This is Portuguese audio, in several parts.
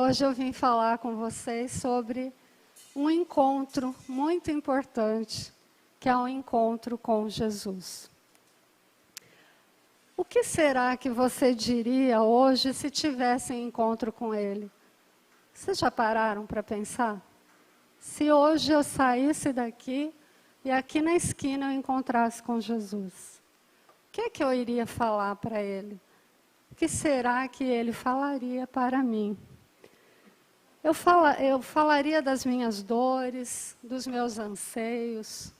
Hoje eu vim falar com vocês sobre um encontro muito importante, que é o encontro com Jesus. O que será que você diria hoje se tivesse um encontro com Ele? Vocês já pararam para pensar? Se hoje eu saísse daqui e aqui na esquina eu encontrasse com Jesus, o que é que eu iria falar para Ele? O que será que Ele falaria para mim? Eu falaria das minhas dores, dos meus anseios.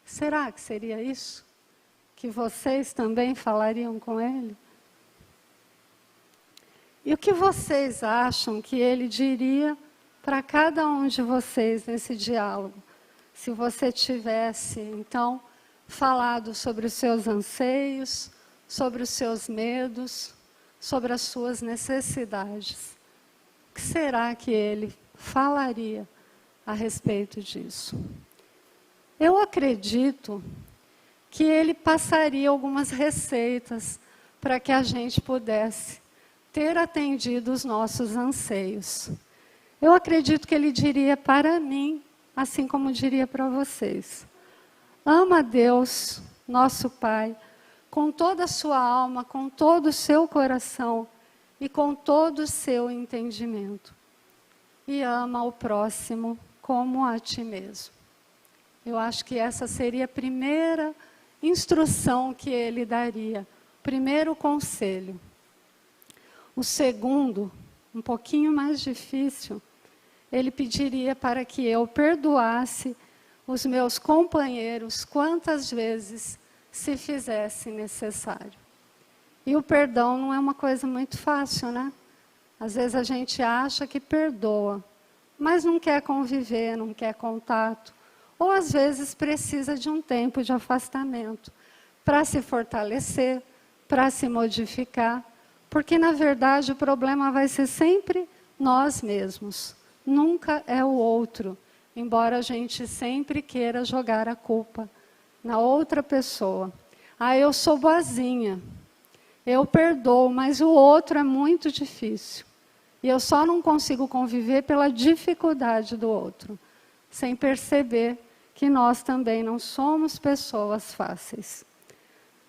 Será que seria isso? Que vocês também falariam com Ele? E o que vocês acham que Ele diria para cada um de vocês nesse diálogo? Se você tivesse, então, falado sobre os seus anseios, sobre os seus medos, sobre as suas necessidades. O que será que Ele falaria a respeito disso? Eu acredito que Ele passaria algumas receitas para que a gente pudesse ter atendido os nossos anseios. Eu acredito que Ele diria para mim, assim como diria para vocês: ama a Deus, nosso Pai, com toda a sua alma, com todo o seu coração e com todo o seu entendimento. E ama o próximo como a ti mesmo. Eu acho que essa seria a primeira instrução que Ele daria, primeiro conselho. O segundo, um pouquinho mais difícil, Ele pediria para que eu perdoasse os meus companheiros quantas vezes se fizesse necessário. E o perdão não é uma coisa muito fácil, né? Às vezes a gente acha que perdoa, mas não quer conviver, não quer contato. Ou às vezes precisa de um tempo de afastamento para se fortalecer, para se modificar. Porque, na verdade, o problema vai ser sempre nós mesmos. Nunca é o outro, embora a gente sempre queira jogar a culpa na outra pessoa. Ah, eu sou boazinha, eu perdoo, mas o outro é muito difícil. E eu só não consigo conviver pela dificuldade do outro, sem perceber que nós também não somos pessoas fáceis.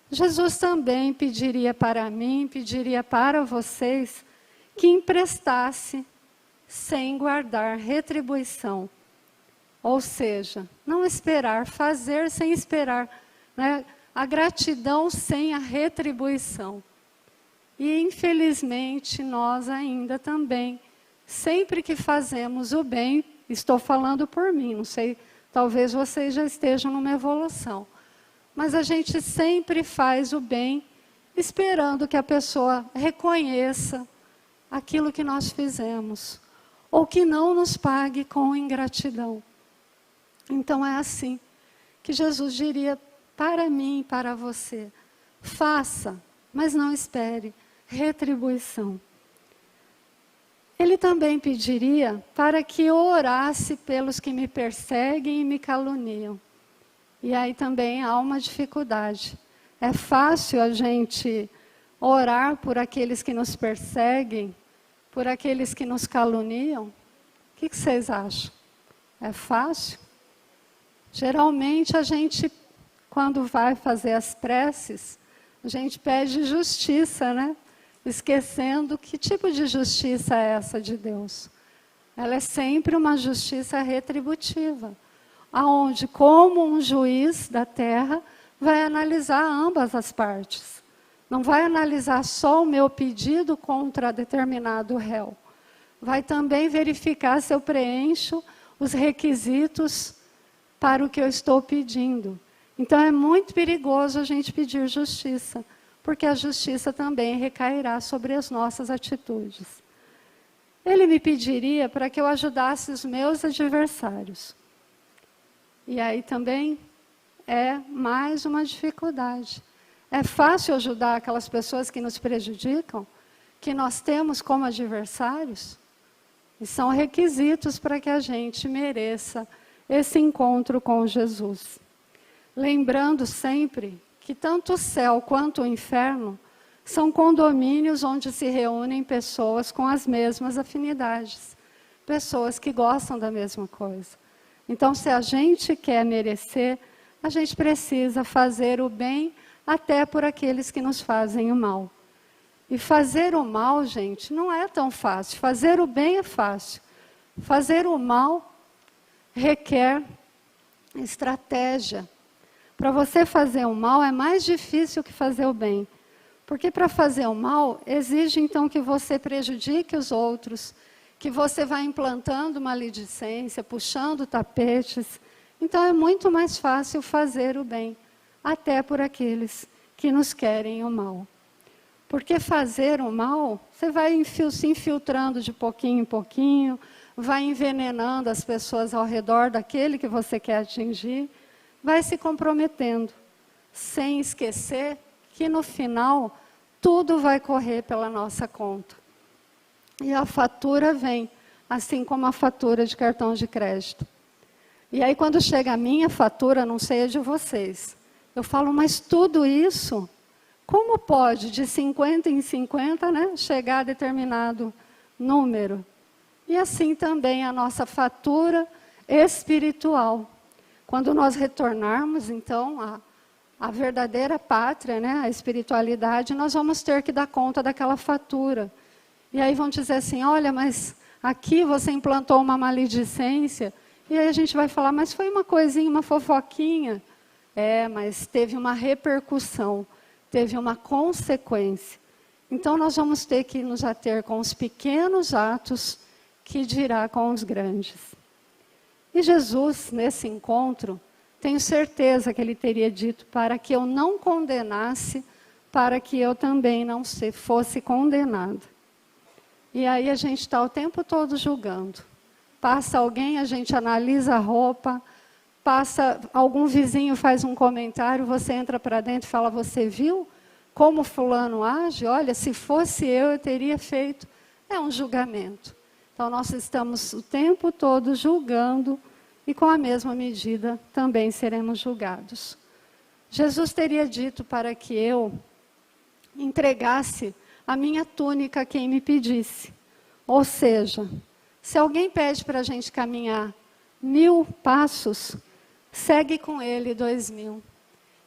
Jesus também pediria para mim, pediria para vocês, que emprestasse sem guardar retribuição. Ou seja, não esperar, fazer sem esperar, né? A gratidão sem a retribuição. E infelizmente nós ainda também, sempre que fazemos o bem, estou falando por mim, não sei, talvez vocês já estejam numa evolução, mas a gente sempre faz o bem esperando que a pessoa reconheça aquilo que nós fizemos, ou que não nos pague com ingratidão. Então é assim que Jesus diria para mim e para você: faça, mas não espere retribuição. Ele também pediria para que eu orasse pelos que me perseguem e me caluniam. E aí também há uma dificuldade. É fácil a gente orar por aqueles que nos perseguem, por aqueles que nos caluniam? O que vocês acham? É fácil? Geralmente a gente, quando vai fazer as preces, a gente pede justiça, né? Esquecendo que tipo de justiça é essa de Deus. Ela é sempre uma justiça retributiva, aonde, como um juiz da terra, vai analisar ambas as partes. Não vai analisar só o meu pedido contra determinado réu. Vai também verificar se eu preencho os requisitos para o que eu estou pedindo. Então é muito perigoso a gente pedir justiça, porque a justiça também recairá sobre as nossas atitudes. Ele me pediria para que eu ajudasse os meus adversários. E aí também é mais uma dificuldade. É fácil ajudar aquelas pessoas que nos prejudicam, que nós temos como adversários? E são requisitos para que a gente mereça esse encontro com Jesus. Lembrando sempre que tanto o céu quanto o inferno são condomínios onde se reúnem pessoas com as mesmas afinidades, pessoas que gostam da mesma coisa. Então, se a gente quer merecer, a gente precisa fazer o bem até por aqueles que nos fazem o mal. E fazer o mal, gente, não é tão fácil. Fazer o bem é fácil. Fazer o mal requer estratégia. Para você fazer o mal é mais difícil que fazer o bem. Porque para fazer o mal, exige então que você prejudique os outros, que você vá implantando maledicência, puxando tapetes. Então é muito mais fácil fazer o bem, até por aqueles que nos querem o mal. Porque fazer o mal, você vai se infiltrando de pouquinho em pouquinho, vai envenenando as pessoas ao redor daquele que você quer atingir, vai se comprometendo, sem esquecer que no final tudo vai correr pela nossa conta. E a fatura vem, assim como a fatura de cartão de crédito. E aí quando chega a minha fatura, não sei a de vocês, eu falo, mas tudo isso, como pode de 50 em 50, né, chegar a determinado número? E assim também a nossa fatura espiritual. Quando nós retornarmos, então, a verdadeira pátria, né, a espiritualidade, nós vamos ter que dar conta daquela fatura. E aí vão dizer assim, olha, mas aqui você implantou uma maledicência. E aí a gente vai falar, mas foi uma coisinha, uma fofoquinha. É, mas teve uma repercussão, teve uma consequência. Então nós vamos ter que nos ater com os pequenos atos que dirá com os grandes. E Jesus, nesse encontro, tenho certeza que ele teria dito para que eu não condenasse, para que eu também não fosse condenado. E aí a gente está o tempo todo julgando. Passa alguém, a gente analisa a roupa, passa algum vizinho faz um comentário, você entra para dentro e fala, você viu como fulano age? Olha, se fosse eu teria feito. É um julgamento. Então nós estamos o tempo todo julgando e com a mesma medida também seremos julgados. Jesus teria dito para que eu entregasse a minha túnica a quem me pedisse. Ou seja, se alguém pede para a gente caminhar 1000 passos, segue com ele 2000.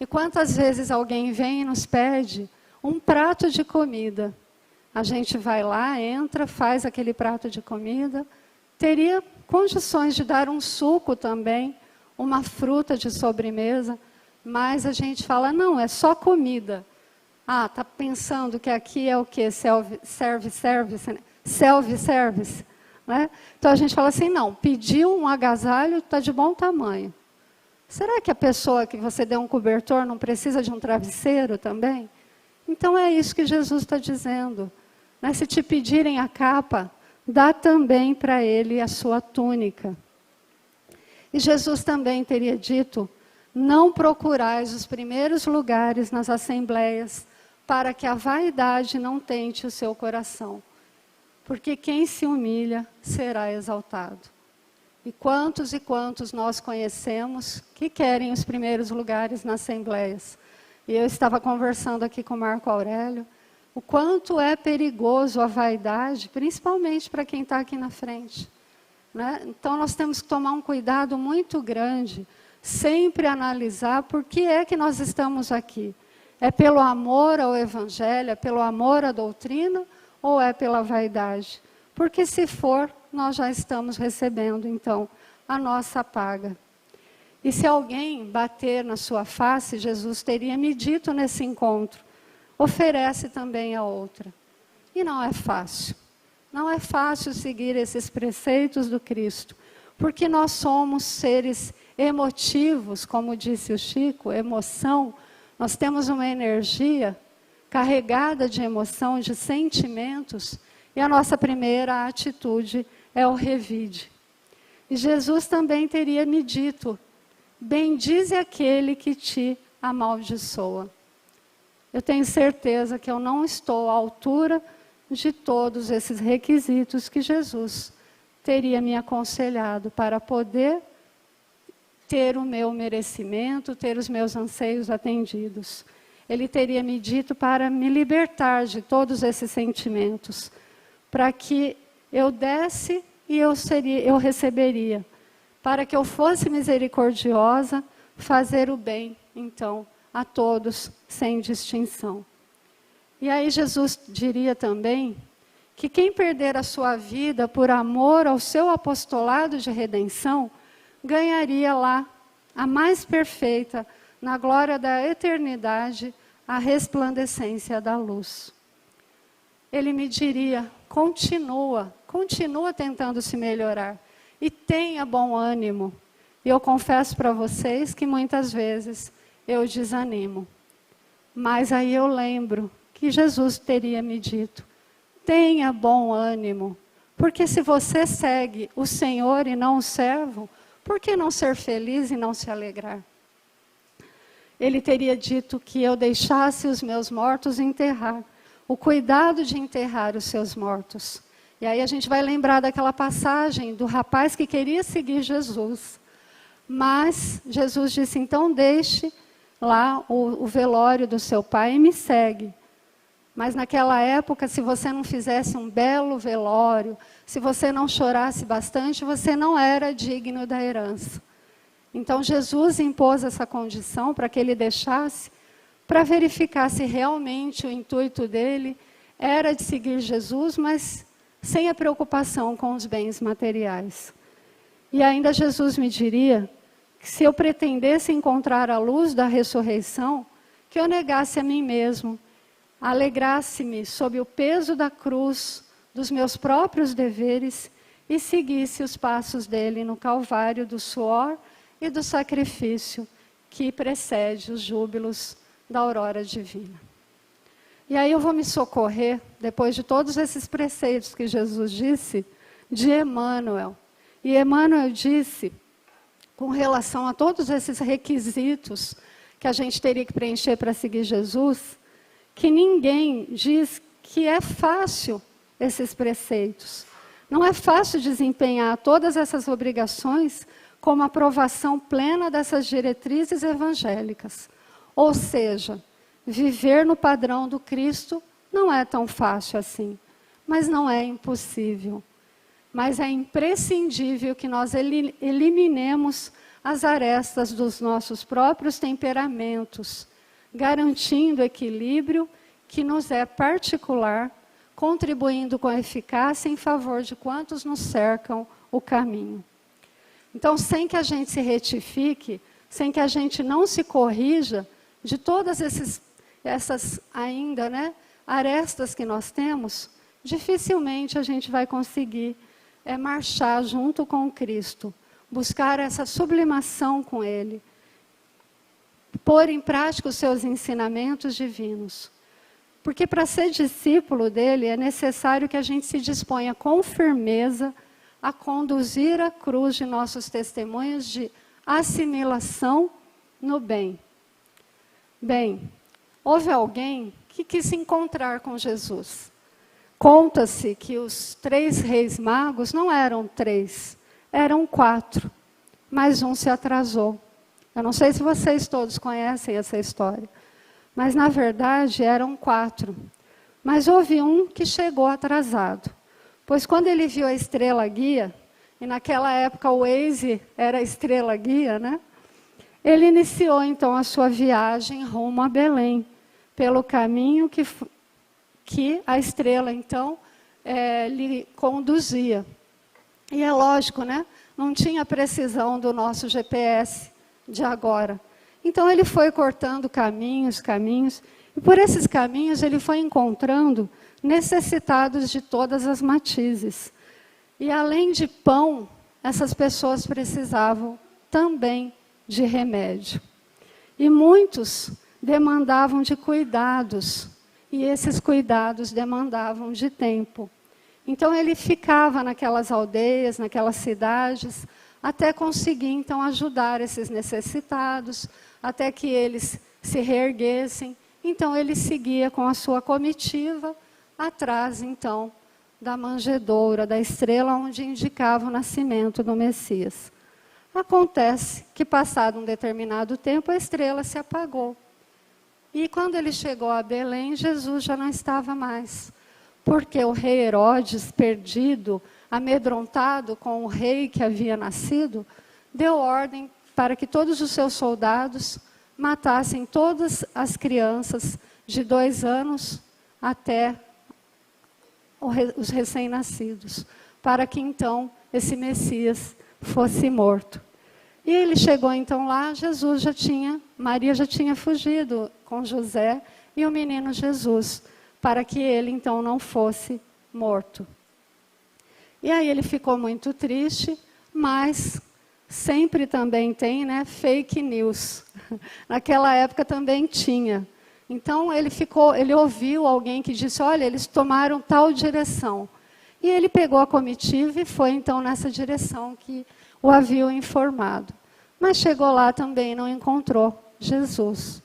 E quantas vezes alguém vem e nos pede um prato de comida? A gente vai lá, entra, faz aquele prato de comida, teria condições de dar um suco também, uma fruta de sobremesa, mas a gente fala, não, é só comida. Ah, está pensando que aqui é o quê? Self-service, né? Self-service, né? Então a gente fala assim, não, pediu um agasalho, está de bom tamanho. Será que a pessoa que você deu um cobertor não precisa de um travesseiro também? Então é isso que Jesus está dizendo. Né? Se te pedirem a capa, dá também para ele a sua túnica. E Jesus também teria dito, não procurais os primeiros lugares nas assembleias, para que a vaidade não tente o seu coração. Porque quem se humilha será exaltado. E quantos nós conhecemos que querem os primeiros lugares nas assembleias? E eu estava conversando aqui com o Marco Aurélio, o quanto é perigoso a vaidade, principalmente para quem está aqui na frente. Né? Então nós temos que tomar um cuidado muito grande, sempre analisar por que é que nós estamos aqui. É pelo amor ao Evangelho, é pelo amor à doutrina, ou é pela vaidade? Porque se for, nós já estamos recebendo, então, a nossa paga. E se alguém bater na sua face, Jesus teria me dito nesse encontro, oferece também a outra. E não é fácil. Não é fácil seguir esses preceitos do Cristo, porque nós somos seres emotivos, como disse o Chico, emoção. Nós temos uma energia carregada de emoção, de sentimentos, e a nossa primeira atitude é o revide. E Jesus também teria me dito, bendize aquele que te amaldiçoa. Eu tenho certeza que eu não estou à altura de todos esses requisitos que Jesus teria me aconselhado para poder ter o meu merecimento, ter os meus anseios atendidos. ele teria me dito para me libertar de todos esses sentimentos, para que eu desse e eu receberia, para que eu fosse misericordiosa, fazer o bem, então, a todos, sem distinção. E aí Jesus diria também que quem perder a sua vida por amor ao seu apostolado de redenção, ganharia lá a mais perfeita, na glória da eternidade, a resplandecência da luz. Ele me diria, continua tentando se melhorar e tenha bom ânimo. E eu confesso para vocês que muitas vezes eu desanimo. Mas aí eu lembro que Jesus teria me dito, tenha bom ânimo, porque se você segue o Senhor e não o servo, por que não ser feliz e não se alegrar? Ele teria dito que eu deixasse os meus mortos enterrar, o cuidado de enterrar os seus mortos. E aí a gente vai lembrar daquela passagem do rapaz que queria seguir Jesus. Mas Jesus disse, então deixe lá o velório do seu pai e me segue. Mas naquela época, se você não fizesse um belo velório, se você não chorasse bastante, você não era digno da herança. Então Jesus impôs essa condição para que ele deixasse, para verificar se realmente o intuito dele era de seguir Jesus, mas sem a preocupação com os bens materiais. E ainda Jesus me diria que se eu pretendesse encontrar a luz da ressurreição, que eu negasse a mim mesmo, alegrasse-me sob o peso da cruz, dos meus próprios deveres, e seguisse os passos dele no Calvário do suor e do sacrifício que precede os júbilos da aurora divina. E aí eu vou me socorrer, depois de todos esses preceitos que Jesus disse, de Emmanuel. E Emmanuel disse, com relação a todos esses requisitos que a gente teria que preencher para seguir Jesus, que ninguém diz que é fácil esses preceitos. Não é fácil desempenhar todas essas obrigações como aprovação plena dessas diretrizes evangélicas. Ou seja, viver no padrão do Cristo não é tão fácil assim, mas não é impossível. Mas é imprescindível que nós eliminemos as arestas dos nossos próprios temperamentos, garantindo o equilíbrio que nos é particular, contribuindo com eficácia em favor de quantos nos cercam o caminho. Então, sem que a gente se retifique, sem que a gente não se corrija de todas essas ainda, arestas que nós temos, dificilmente a gente vai conseguir marchar junto com Cristo, buscar essa sublimação com Ele, pôr em prática os seus ensinamentos divinos. Porque para ser discípulo dele é necessário que a gente se disponha com firmeza a conduzir a cruz de nossos testemunhos de assimilação no bem. Bem, houve alguém que quis se encontrar com Jesus. Conta-se que os 3 reis magos não eram 3, eram 4, mas um se atrasou. Eu não sei se vocês todos conhecem essa história, mas na verdade eram 4. Mas houve um que chegou atrasado, pois quando ele viu a estrela guia, e naquela época o Waze era a estrela guia, ele iniciou então a sua viagem rumo a Belém, pelo caminho que a estrela então lhe conduzia. E é lógico, não tinha a precisão do nosso GPS de agora. Então ele foi cortando caminhos, e por esses caminhos ele foi encontrando necessitados de todas as matizes. E além de pão, essas pessoas precisavam também de remédio. E muitos demandavam de cuidados, e esses cuidados demandavam de tempo. Então ele ficava naquelas aldeias, naquelas cidades, até conseguir então ajudar esses necessitados, até que eles se reerguessem. Então ele seguia com a sua comitiva atrás então da manjedoura, da estrela onde indicava o nascimento do Messias. Acontece que passado um determinado tempo a estrela se apagou. E quando ele chegou a Belém, Jesus já não estava mais. Porque o rei Herodes, perdido, amedrontado com o rei que havia nascido, deu ordem para que todos os seus soldados matassem todas as crianças de 2 anos até os recém-nascidos, para que então esse Messias fosse morto. E ele chegou então lá, Maria já tinha fugido com José e o menino Jesus, para que ele então não fosse morto. E aí ele ficou muito triste, mas sempre também tem, né, fake news. Naquela época também tinha. Então ele ouviu alguém que disse, olha, eles tomaram tal direção. E ele pegou a comitiva e foi então nessa direção que o haviam informado. Mas chegou lá também e não encontrou Jesus.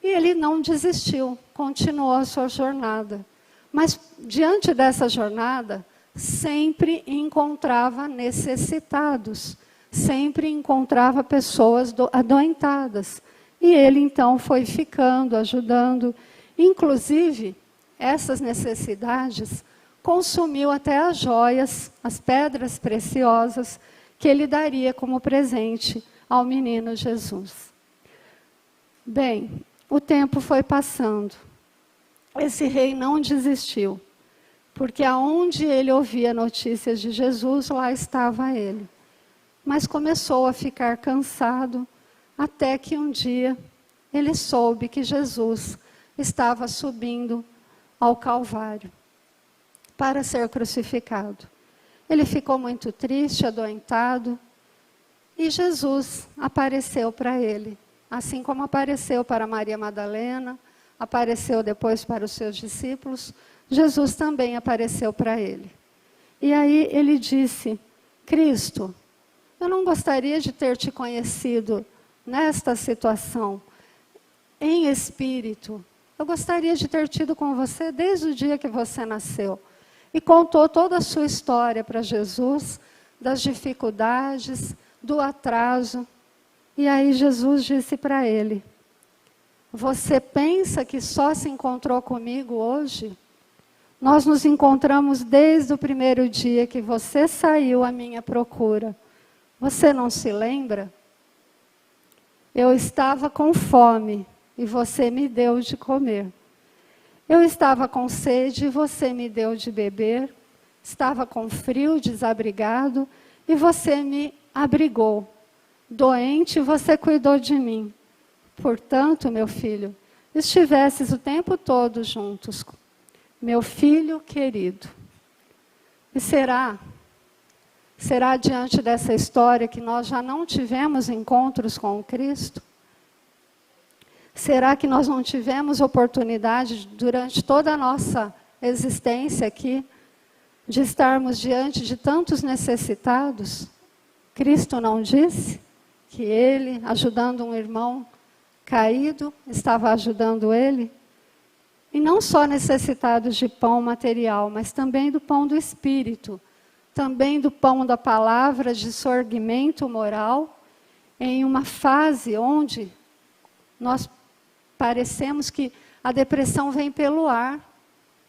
E ele não desistiu, continuou a sua jornada. Mas diante dessa jornada, sempre encontrava necessitados, sempre encontrava pessoas adoentadas. E ele então foi ficando, ajudando. Inclusive, essas necessidades consumiu até as joias, as pedras preciosas, que ele daria como presente ao menino Jesus. Bem, o tempo foi passando. Esse rei não desistiu, porque aonde ele ouvia notícias de Jesus, lá estava ele. Mas começou a ficar cansado, até que um dia ele soube que Jesus estava subindo ao Calvário para ser crucificado. Ele ficou muito triste, adoentado, e Jesus apareceu para ele, assim como apareceu para Maria Madalena, apareceu depois para os seus discípulos, Jesus também apareceu para ele. E aí ele disse, Cristo, eu não gostaria de ter te conhecido nesta situação, em espírito. Eu gostaria de ter tido com você desde o dia que você nasceu. E contou toda a sua história para Jesus, das dificuldades, do atraso. E aí Jesus disse para ele, você pensa que só se encontrou comigo hoje? Nós nos encontramos desde o primeiro dia que você saiu à minha procura. Você não se lembra? Eu estava com fome e você me deu de comer. Eu estava com sede e você me deu de beber. Estava com frio, desabrigado, e você me abrigou. Doente, você cuidou de mim. Portanto, meu filho, estivesses o tempo todo juntos, meu filho querido. E será diante dessa história que nós já não tivemos encontros com o Cristo? Será que nós não tivemos oportunidade durante toda a nossa existência aqui de estarmos diante de tantos necessitados? Cristo não disse que ele, ajudando um irmão caído, estava ajudando ele? E não só necessitados de pão material, mas também do pão do Espírito, também do pão da palavra, de sorgimento moral, em uma fase onde nós parecemos que a depressão vem pelo ar.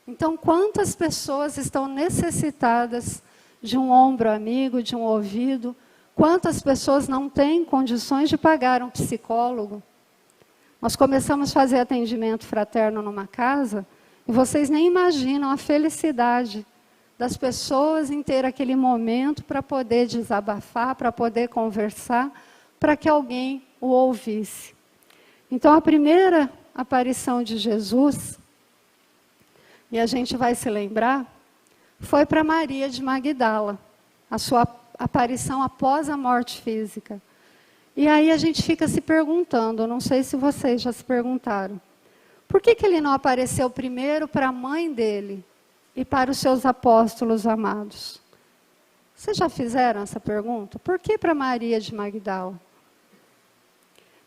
Então, quantas pessoas estão necessitadas de um ombro amigo, de um ouvido? Quantas pessoas não têm condições de pagar um psicólogo? Nós começamos a fazer atendimento fraterno numa casa, e vocês nem imaginam a felicidade das pessoas em ter aquele momento para poder desabafar, para poder conversar, para que alguém o ouvisse. Então, a primeira aparição de Jesus, e a gente vai se lembrar, foi para Maria de Magdala, a sua aparição após a morte física. E aí a gente fica se perguntando, não sei se vocês já se perguntaram, por que ele não apareceu primeiro para a mãe dele e para os seus apóstolos amados? Vocês já fizeram essa pergunta? Por que para Maria de Magdala?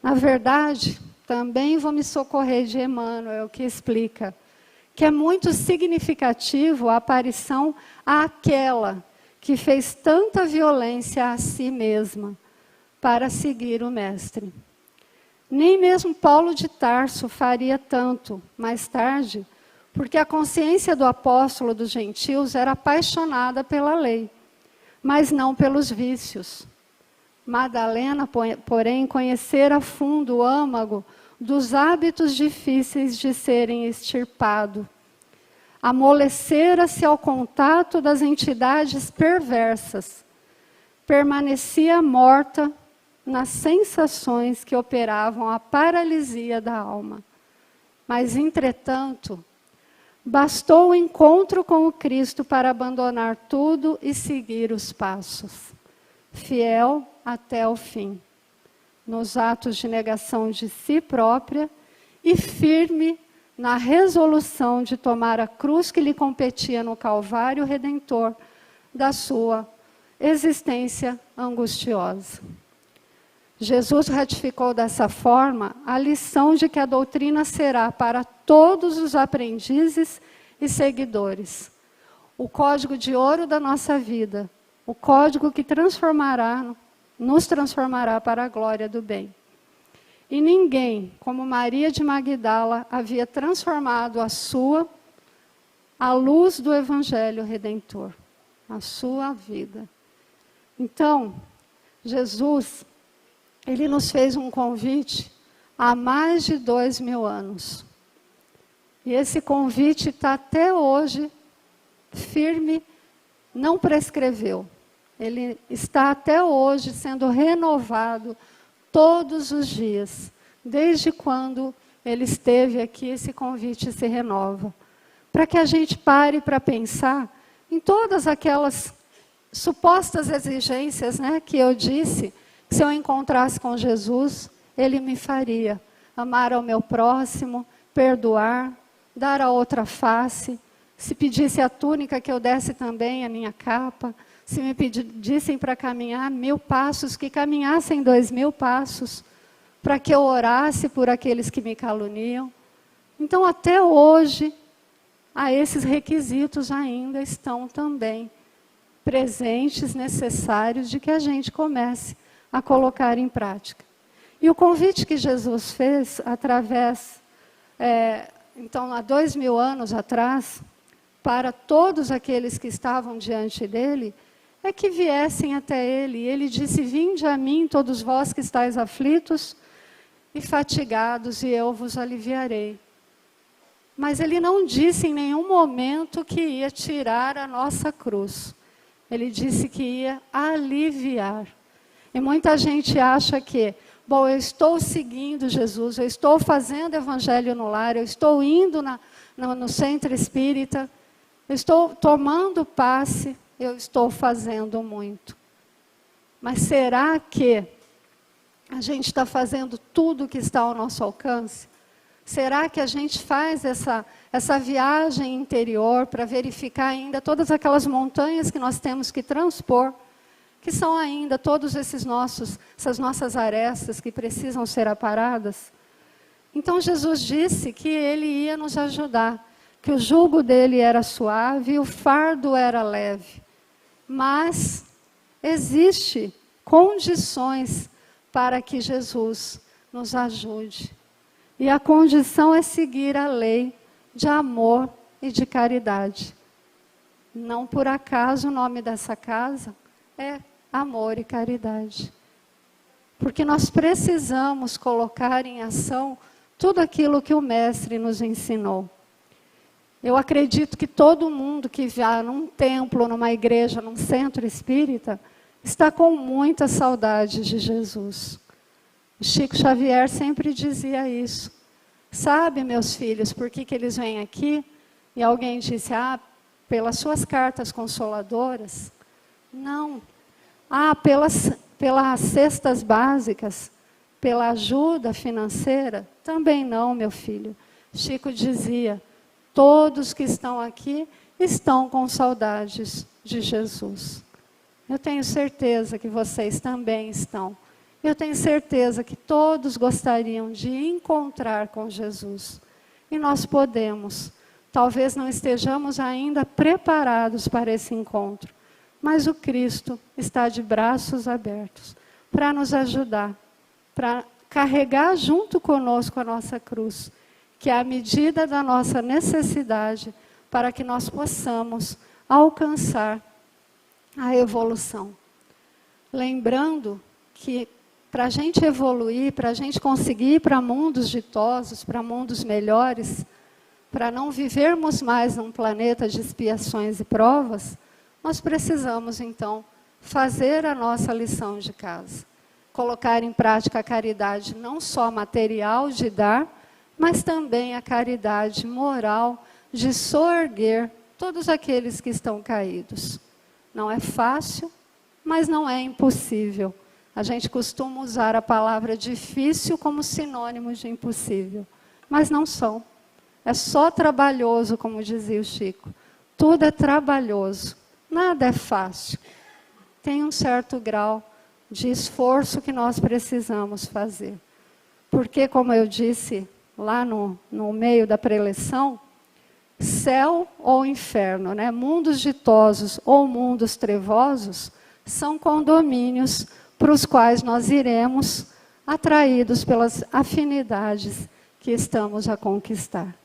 Na verdade, também vou me socorrer de Emmanuel, que explica que é muito significativo a aparição àquela que fez tanta violência a si mesma para seguir o Mestre. Nem mesmo Paulo de Tarso faria tanto mais tarde, porque a consciência do apóstolo dos gentios era apaixonada pela lei, mas não pelos vícios. Madalena, porém, conhecera a fundo o âmago dos hábitos difíceis de serem extirpados. Amolecera-se ao contato das entidades perversas. Permanecia morta nas sensações que operavam a paralisia da alma. Mas, entretanto, bastou o encontro com o Cristo para abandonar tudo e seguir os passos, fiel até o fim, nos atos de negação de si própria e firme na resolução de tomar a cruz que lhe competia no Calvário Redentor da sua existência angustiosa. Jesus ratificou dessa forma a lição de que a doutrina será para todos os aprendizes e seguidores o código de ouro da nossa vida, o código que nos transformará para a glória do bem. E ninguém, como Maria de Magdala, havia transformado a luz do Evangelho Redentor, a sua vida. Então, Jesus, ele nos fez um convite há mais de 2000 anos. E esse convite está até hoje firme, não prescreveu. Ele está até hoje sendo renovado todos os dias. Desde quando ele esteve aqui, esse convite se renova. Para que a gente pare para pensar em todas aquelas supostas exigências, né, que eu disse, que se eu encontrasse com Jesus, ele me faria. Amar ao meu próximo, perdoar, dar a outra face. Se pedisse a túnica, que eu desse também a minha capa. Se me pedissem para caminhar 1000 passos, que caminhassem 2000 passos, para que eu orasse por aqueles que me caluniam. Então, até hoje, esses requisitos ainda estão também presentes, necessários, de que a gente comece a colocar em prática. E o convite que Jesus fez, então, há 2000 anos atrás, para todos aqueles que estavam diante dele, é que viessem até ele. E ele disse: vinde a mim, todos vós que estáis aflitos e fatigados, e eu vos aliviarei. Mas ele não disse em nenhum momento que ia tirar a nossa cruz. Ele disse que ia aliviar. E muita gente acha que, bom, eu estou seguindo Jesus, eu estou fazendo evangelho no lar, eu estou indo no centro espírita, eu estou tomando passe, eu estou fazendo muito. Mas será que a gente está fazendo tudo o que está ao nosso alcance? Será que a gente faz essa viagem interior para verificar ainda todas aquelas montanhas que nós temos que transpor, que são ainda todos essas nossas arestas que precisam ser aparadas? Então Jesus disse que ele ia nos ajudar, que o jugo dele era suave e o fardo era leve. Mas existe condições para que Jesus nos ajude. E a condição é seguir a lei de amor e de caridade. Não por acaso o nome dessa casa é Amor e Caridade. Porque nós precisamos colocar em ação tudo aquilo que o Mestre nos ensinou. Eu acredito que todo mundo que vai num templo, numa igreja, num centro espírita, está com muita saudade de Jesus. Chico Xavier sempre dizia isso. Sabe, meus filhos, por que eles vêm aqui? E alguém disse, pelas suas cartas consoladoras? Não. Pelas cestas básicas, pela ajuda financeira? Também não, meu filho. Chico dizia, todos que estão aqui estão com saudades de Jesus. Eu tenho certeza que vocês também estão. Eu tenho certeza que todos gostariam de encontrar com Jesus. E nós podemos. Talvez não estejamos ainda preparados para esse encontro. Mas o Cristo está de braços abertos para nos ajudar, para carregar junto conosco a nossa cruz, que é a medida da nossa necessidade para que nós possamos alcançar a evolução. Lembrando que para a gente evoluir, para a gente conseguir ir para mundos ditosos, para mundos melhores, para não vivermos mais num planeta de expiações e provas, nós precisamos, então, fazer a nossa lição de casa. Colocar em prática a caridade não só material de dar, mas também a caridade moral de soerguer todos aqueles que estão caídos. Não é fácil, mas não é impossível. A gente costuma usar a palavra difícil como sinônimo de impossível, mas não são. É só trabalhoso, como dizia o Chico. Tudo é trabalhoso, nada é fácil. Tem um certo grau de esforço que nós precisamos fazer. Porque, como eu disse lá no meio da preleção, céu ou inferno, né? Mundos ditosos ou mundos trevosos, são condomínios para os quais nós iremos atraídos pelas afinidades que estamos a conquistar.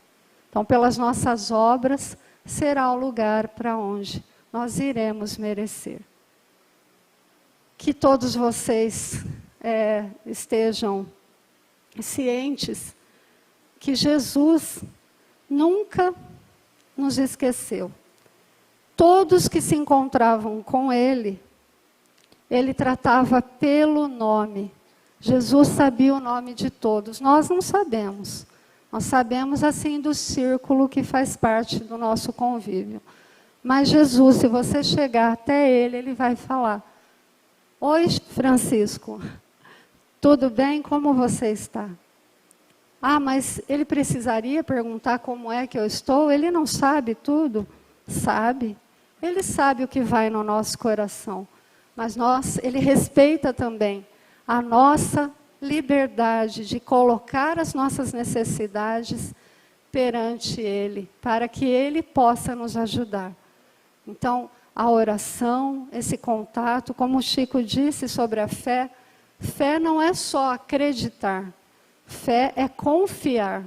Então, pelas nossas obras, será o lugar para onde nós iremos merecer. Que todos vocês estejam cientes que Jesus nunca nos esqueceu. Todos que se encontravam com Ele, Ele tratava pelo nome. Jesus sabia o nome de todos. Nós não sabemos. Nós sabemos assim do círculo que faz parte do nosso convívio. Mas Jesus, se você chegar até Ele, Ele vai falar: oi, Francisco, tudo bem? Como você está? Ah, mas ele precisaria perguntar como é que eu estou? Ele não sabe tudo? Sabe. Ele sabe o que vai no nosso coração. Mas ele respeita também a nossa liberdade de colocar as nossas necessidades perante Ele, para que Ele possa nos ajudar. Então, a oração, esse contato, como o Chico disse sobre a fé, fé não é só acreditar, fé é confiar.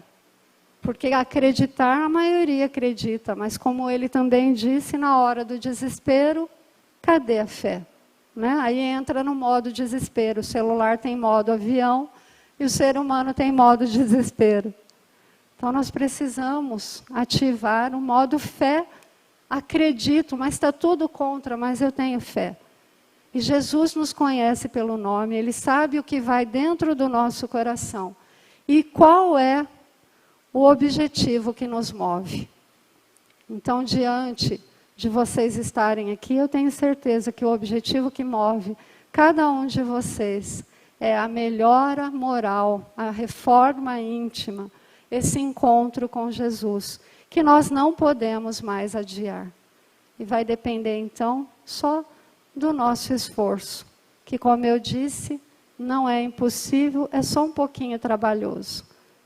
Porque acreditar, a maioria acredita, mas como ele também disse, na hora do desespero, cadê a fé? Né? Aí entra no modo desespero. O celular tem modo avião e o ser humano tem modo desespero. Então nós precisamos ativar o modo fé. Acredito, mas está tudo contra, mas eu tenho fé. E Jesus nos conhece pelo nome, Ele sabe o que vai dentro do nosso coração. E qual é o objetivo que nos move. Então, diante de vocês estarem aqui, eu tenho certeza que o objetivo que move cada um de vocês é a melhora moral, a reforma íntima, esse encontro com Jesus, que nós não podemos mais adiar. E vai depender, então, só do nosso esforço, que, como eu disse, não é impossível, é só um pouquinho trabalhoso,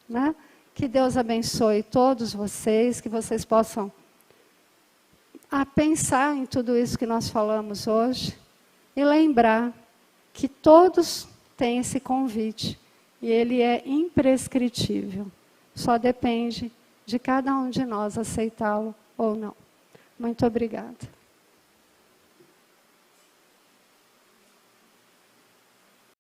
né? Que Deus abençoe todos vocês, que vocês possam pensar em tudo isso que nós falamos hoje e lembrar que todos têm esse convite e ele é imprescritível. Só depende de cada um de nós aceitá-lo ou não. Muito obrigada.